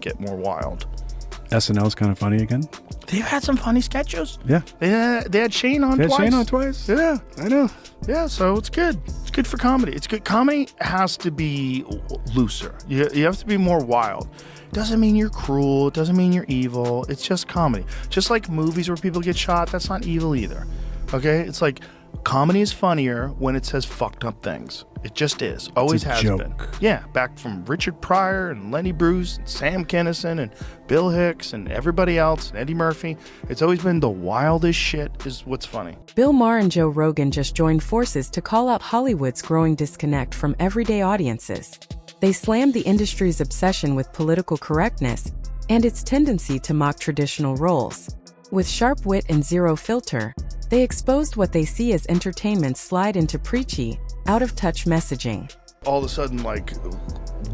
get more wild. SNL's kind of funny again. They've had some funny sketches. Yeah. They had Shane on twice. Shane on twice? Yeah. I know. Yeah, so it's good. It's good for comedy. It's good. Comedy has to be looser. You have to be more wild. Doesn't mean you're cruel. It doesn't mean you're evil. It's just comedy. Just like movies where people get shot, that's not evil either. Okay? It's like comedy is funnier when it says fucked up things. It just is. Always has been. Yeah, back from Richard Pryor and Lenny Bruce and Sam Kinison and Bill Hicks and everybody else and Eddie Murphy. It's always been the wildest shit is what's funny. Maher and Joe Rogan just joined forces to call out Hollywood's growing disconnect from everyday audiences. They slammed the industry's obsession with political correctness and its tendency to mock traditional roles. With sharp wit and zero filter, they exposed what they see as entertainment slide into preachy, out-of-touch messaging. All of a sudden, like,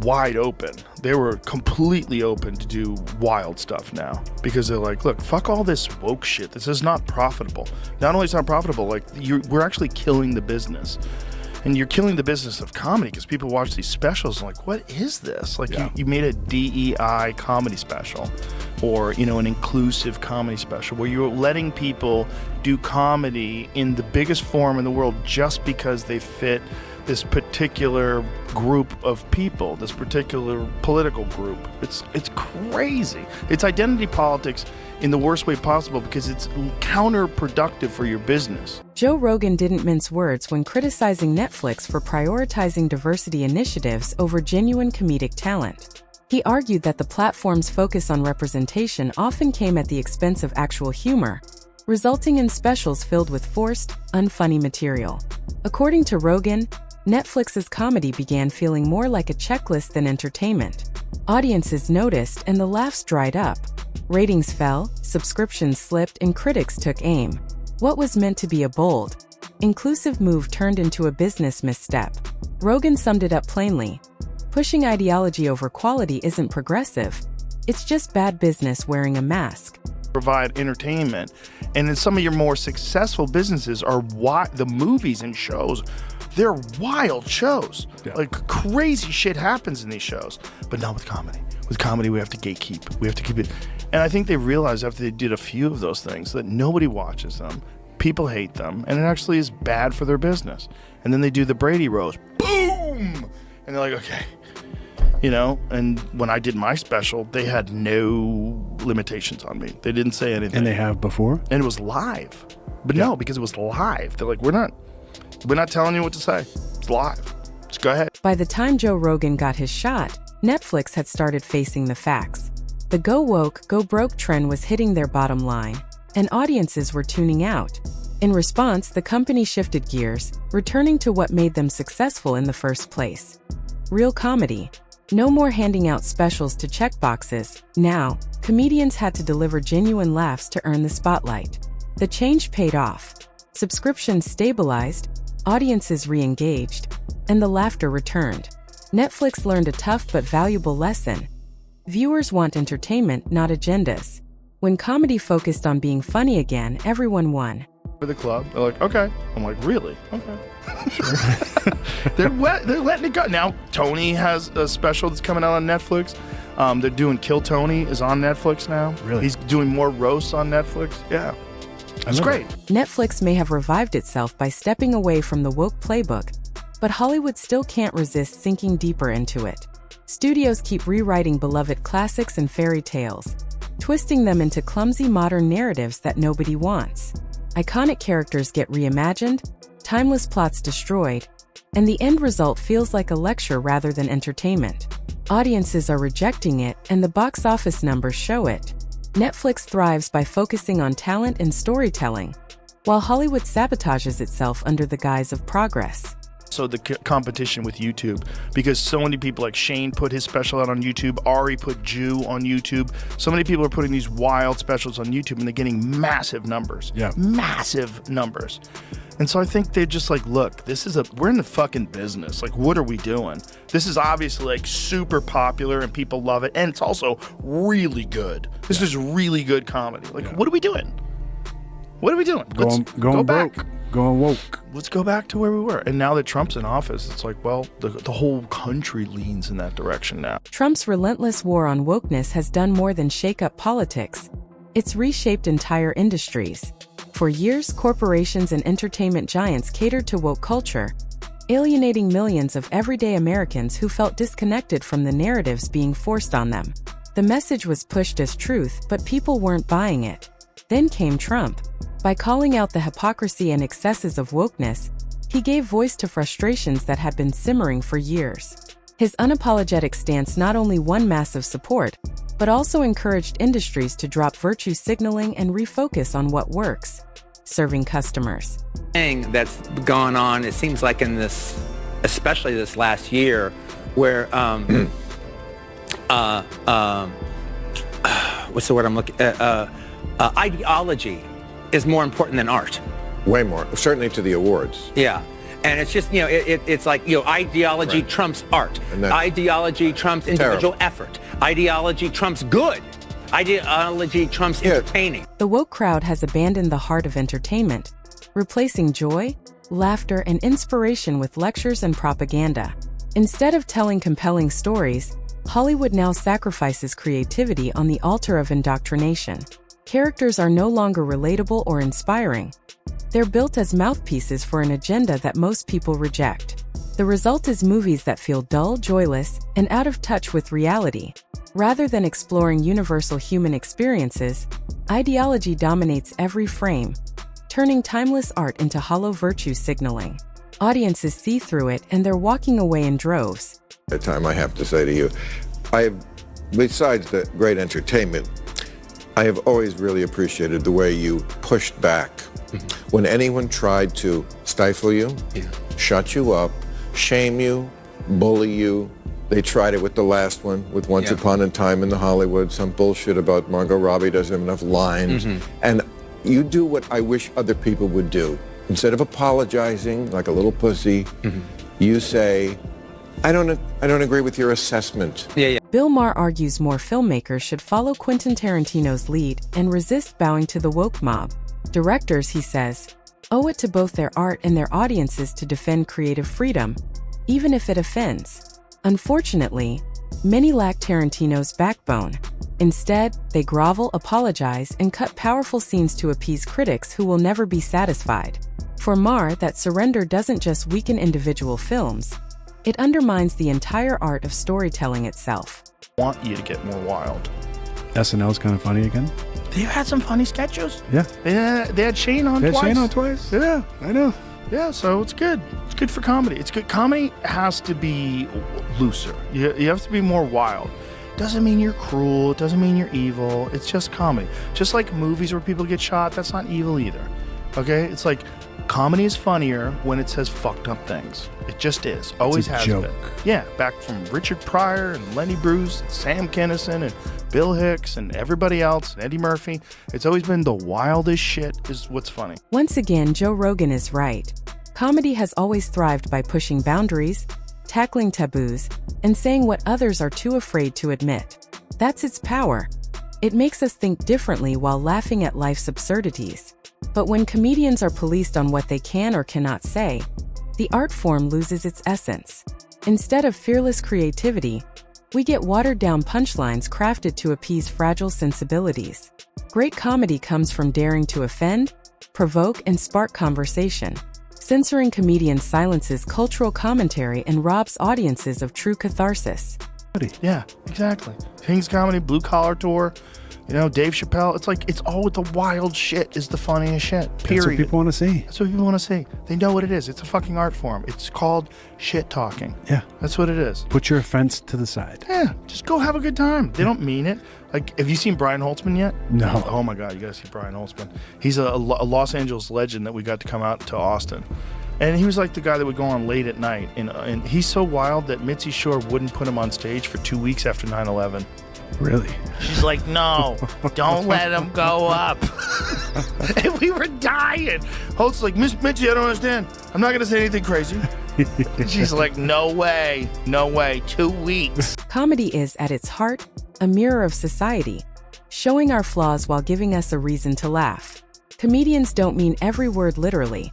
wide open. They were completely open to do wild stuff now because they're like, look, fuck all this woke shit. This is not profitable. Not only is it not profitable, like, we're actually killing the business. And you're killing the business of comedy because people watch these specials and like, what is this? Like, you made a DEI comedy special or, you know, an inclusive comedy special where you're letting people do comedy in the biggest form in the world just because they fit this particular group of people, this particular political group. It's crazy. It's identity politics in the worst way possible because it's counterproductive for your business. Joe Rogan didn't mince words when criticizing Netflix for prioritizing diversity initiatives over genuine comedic talent. He argued that the platform's focus on representation often came at the expense of actual humor, resulting in specials filled with forced, unfunny material. According to Rogan, Netflix's comedy began feeling more like a checklist than entertainment. Audiences noticed and the laughs dried up. Ratings fell, subscriptions slipped, and critics took aim. What was meant to be a bold, inclusive move turned into a business misstep. Rogan summed it up plainly. Pushing ideology over quality isn't progressive. It's just bad business wearing a mask. Provide entertainment. And in some of your more successful businesses are the movies and shows. They're wild shows. Yeah. Like crazy shit happens in these shows, but not with comedy. With comedy, we have to gatekeep. We have to keep it. And I think they realized after they did a few of those things that nobody watches them, people hate them, and it actually is bad for their business. And then they do the Brady Roast. Boom! And they're like, okay. You know, and when I did my special, they had no limitations on me. They didn't say anything. And they have before? And it was live. But no, because it was live. They're like, we're not telling you what to say. It's live. Just go ahead. By the time Joe Rogan got his shot, Netflix had started facing the facts. The go woke, go broke trend was hitting their bottom line, and audiences were tuning out. In response, the company shifted gears, returning to what made them successful in the first place. Real comedy. No more handing out specials to check boxes. Now, comedians had to deliver genuine laughs to earn the spotlight. The change paid off. Subscriptions stabilized, audiences re-engaged, and the laughter returned. Netflix learned a tough but valuable lesson. Viewers want entertainment, not agendas. When comedy focused on being funny again, everyone won. For the club, they're like, okay. I'm like, really? Okay. Sure. They're letting it go. Now, Tony has a special that's coming out on Netflix. They're doing Kill Tony is on Netflix now. Really? He's doing more roasts on Netflix. Yeah. It's great. Netflix may have revived itself by stepping away from the woke playbook, but Hollywood still can't resist sinking deeper into it. Studios keep rewriting beloved classics and fairy tales, twisting them into clumsy modern narratives that nobody wants. Iconic characters get reimagined, timeless plots destroyed, and the end result feels like a lecture rather than entertainment. Audiences are rejecting it, and the box office numbers show it. Netflix thrives by focusing on talent and storytelling, while Hollywood sabotages itself under the guise of progress. So the competition with YouTube, because so many people like Shane put his special out on YouTube, Ari put Jew on YouTube. So many people are putting these wild specials on YouTube and they're getting massive numbers. Yeah. Massive numbers. And so I think they're just like, look, we're in the fucking business. Like, what are we doing? This is obviously like super popular and people love it. And it's also really good. This is really good comedy. Like, what are we doing? What are we doing? Going back. broke. going woke. Let's go back to where we were. And now that Trump's in office, it's like, well, the whole country leans in that direction now. Trump's relentless war on wokeness has done more than shake up politics. It's reshaped entire industries. For years, corporations and entertainment giants catered to woke culture, alienating millions of everyday Americans who felt disconnected from the narratives being forced on them. The message was pushed as truth, but people weren't buying it. Then came Trump. By calling out the hypocrisy and excesses of wokeness, he gave voice to frustrations that had been simmering for years. His unapologetic stance not only won massive support, but also encouraged industries to drop virtue signaling and refocus on what works: serving customers. Thing that's gone on, it seems like in this, especially this last year, where what's the word I'm looking at? Ideology is more important than art. Way more, certainly to the awards. Yeah. And it's just, it's like, ideology Right. trumps art. Ideology trumps individual effort. Ideology trumps good. Ideology trumps entertaining. The woke crowd has abandoned the heart of entertainment, replacing joy, laughter, and inspiration with lectures and propaganda. Instead of telling compelling stories, Hollywood now sacrifices creativity on the altar of indoctrination. Characters are no longer relatable or inspiring. They're built as mouthpieces for an agenda that most people reject. The result is movies that feel dull, joyless, and out of touch with reality. Rather than exploring universal human experiences, ideology dominates every frame, turning timeless art into hollow virtue signaling. Audiences see through it, and they're walking away in droves. At the time, I have to say to you, besides the great entertainment, I have always really appreciated the way you pushed back. When anyone tried to stifle you, shut you up, shame you, bully you. They tried it with the last one, with Once Upon a Time in the Hollywood, some bullshit about Margot Robbie doesn't have enough lines. And you do what I wish other people would do. Instead of apologizing like a little pussy, you say, I don't agree with your assessment. Bill Maher argues more filmmakers should follow Quentin Tarantino's lead and resist bowing to the woke mob. Directors, he says, owe it to both their art and their audiences to defend creative freedom, even if it offends. Unfortunately, many lack Tarantino's backbone. Instead, they grovel, apologize, and cut powerful scenes to appease critics who will never be satisfied. For Maher, that surrender doesn't just weaken individual films, it undermines the entire art of storytelling itself. I want you to get more wild. SNL's kind of funny again. They had some funny sketches. Yeah. They had Shane on They had twice. Shane on twice. Yeah. I know. Yeah, so it's good. It's good for comedy. It's good. Comedy has to be looser. You have to be more wild. Doesn't mean you're cruel. It doesn't mean you're evil. It's just comedy. Just like movies where people get shot, that's not evil either. Okay? It's like comedy is funnier when it says fucked up things. It just is. Always has joke. been. Yeah, back from Richard Pryor and Lenny Bruce, and Sam Kinison and Bill Hicks and everybody else, and Eddie Murphy. It's always been the wildest shit is what's funny. Once again, Joe Rogan is right. Comedy has always thrived by pushing boundaries, tackling taboos, and saying what others are too afraid to admit. That's its power. It makes us think differently while laughing at life's absurdities. But when comedians are policed on what they can or cannot say, the art form loses its essence. Instead of fearless creativity, we get watered-down punchlines crafted to appease fragile sensibilities. Great comedy comes from daring to offend, provoke, and spark conversation. Censoring comedians silences cultural commentary and robs audiences of true catharsis. Yeah, exactly. King's Comedy, Blue Collar Tour, Dave Chappelle. It's like, it's all with the wild shit is the funniest shit, period. That's what people want to see. That's what people want to see. They know what it is. It's a fucking art form. It's called shit talking. Yeah. That's what it is. Put your offense to the side. Yeah, just go have a good time. They don't mean it. Like, have you seen Brian Holtzman yet? No. Oh my God, you gotta see Brian Holtzman. He's a Los Angeles legend that we got to come out to Austin. And he was like the guy that would go on late at night. And he's so wild that Mitzi Shore wouldn't put him on stage for 2 weeks after 9/11. Really? She's like, no, don't let him go up. And we were dying. Holt's like, Mitzi, I don't understand. I'm not going to say anything crazy. She's like, no way, 2 weeks. Comedy is, at its heart, a mirror of society, showing our flaws while giving us a reason to laugh. Comedians don't mean every word literally.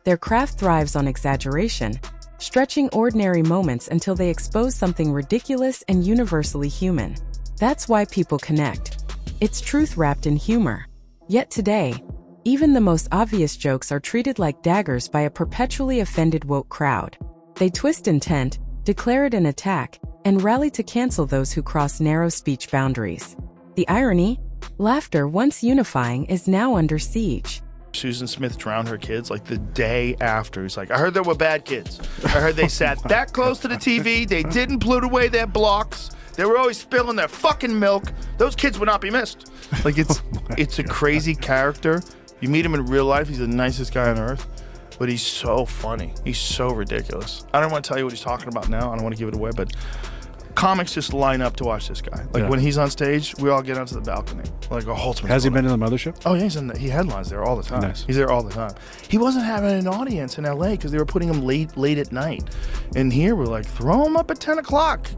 Their craft thrives on exaggeration, stretching ordinary moments until they expose something ridiculous and universally human. That's why people connect. It's truth wrapped in humor. Yet today, even the most obvious jokes are treated like daggers by a perpetually offended woke crowd. They twist intent, declare it an attack, and rally to cancel those who cross narrow speech boundaries. The irony? Laughter, once unifying, is now under siege. Susan Smith drowned her kids like the day after. He's like, I heard there were bad kids. I heard they sat that close to the TV. They didn't pollute away their blocks. They were always spilling their fucking milk. Those kids would not be missed. Like, it's a crazy character. You meet him in real life, he's the nicest guy on earth, but he's so funny. He's so ridiculous. I don't want to tell you what he's talking about now. I don't want to give it away, but comics just line up to watch this guy. Like, when he's on stage, we all get onto the balcony. Like, a Holtzman. Has he been in the mothership? Oh, yeah, he headlines there all the time. Nice. He's there all the time. He wasn't having an audience in LA because they were putting him late at night. And here we're like, throw him up at 10 o'clock.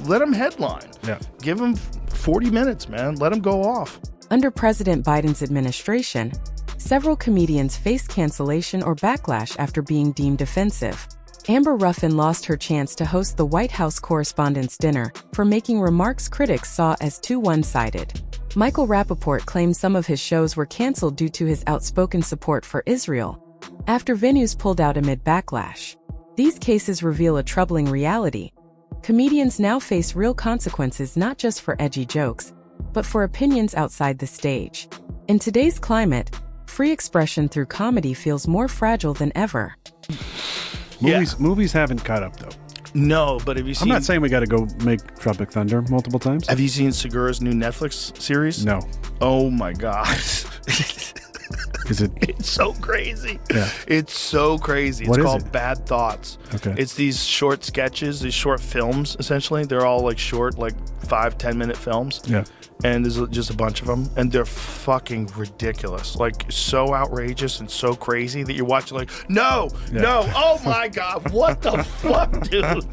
Let him headline. Yeah. Give him 40 minutes, man. Let him go off. Under President Biden's administration, several comedians faced cancellation or backlash after being deemed offensive. Amber Ruffin lost her chance to host the White House Correspondents' Dinner for making remarks critics saw as too one-sided. Michael Rappaport claimed some of his shows were canceled due to his outspoken support for Israel, after venues pulled out amid backlash. These cases reveal a troubling reality. Comedians now face real consequences not just for edgy jokes, but for opinions outside the stage. In today's climate, free expression through comedy feels more fragile than ever. Movies haven't caught up, though. No, but have you seen... I'm not saying we got to go make Tropic Thunder multiple times. Have you seen Segura's new Netflix series? No. Oh my gosh. Is it? It's so crazy. Yeah. It's so crazy. What It's is called it? Bad Thoughts. Okay. It's these short sketches, these short films, essentially. They're all like short, like 5-10 minute films. Yeah. And there's just a bunch of them, and they're fucking ridiculous, like so outrageous and so crazy that you're watching like, no, oh my god, what the fuck, dude?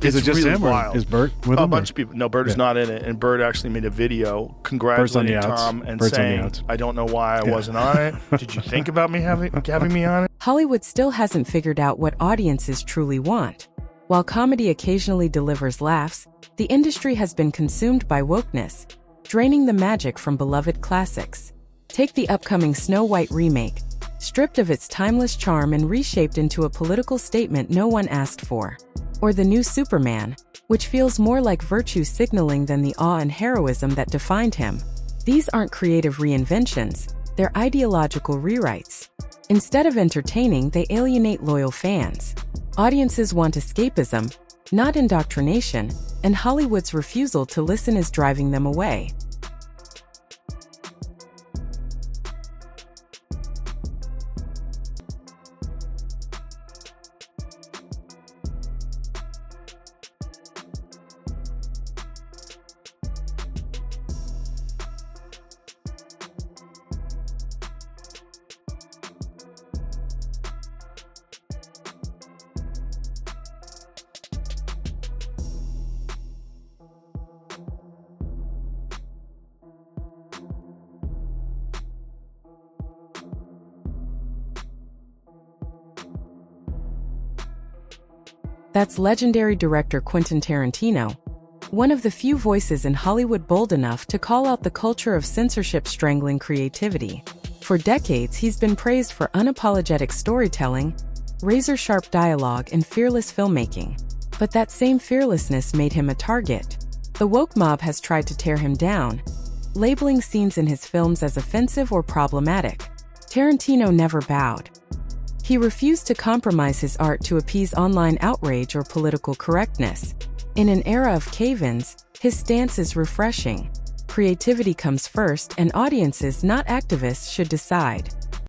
Is it just really him, wild. or is Bert with A him? bunch of people. No, Bert is not in it, and Bert actually made a video congratulating Tom and Bert's on the saying, outs. I don't know why I wasn't on it. Did you think about me having me on it? Hollywood still hasn't figured out what audiences truly want. While comedy occasionally delivers laughs, the industry has been consumed by wokeness, draining the magic from beloved classics. Take the upcoming Snow White remake, stripped of its timeless charm and reshaped into a political statement no one asked for. Or the new Superman, which feels more like virtue signaling than the awe and heroism that defined him. These aren't creative reinventions, they're ideological rewrites. Instead of entertaining, they alienate loyal fans. Audiences want escapism, not indoctrination, and Hollywood's refusal to listen is driving them away. That's legendary director Quentin Tarantino, one of the few voices in Hollywood bold enough to call out the culture of censorship strangling creativity. For decades, he's been praised for unapologetic storytelling, razor-sharp dialogue, and fearless filmmaking. But that same fearlessness made him a target. The woke mob has tried to tear him down, labeling scenes in his films as offensive or problematic. Tarantino never bowed. He refused to compromise his art to appease online outrage or political correctness. In an era of cave-ins, his stance is refreshing. Creativity comes first, and audiences, not activists, should decide.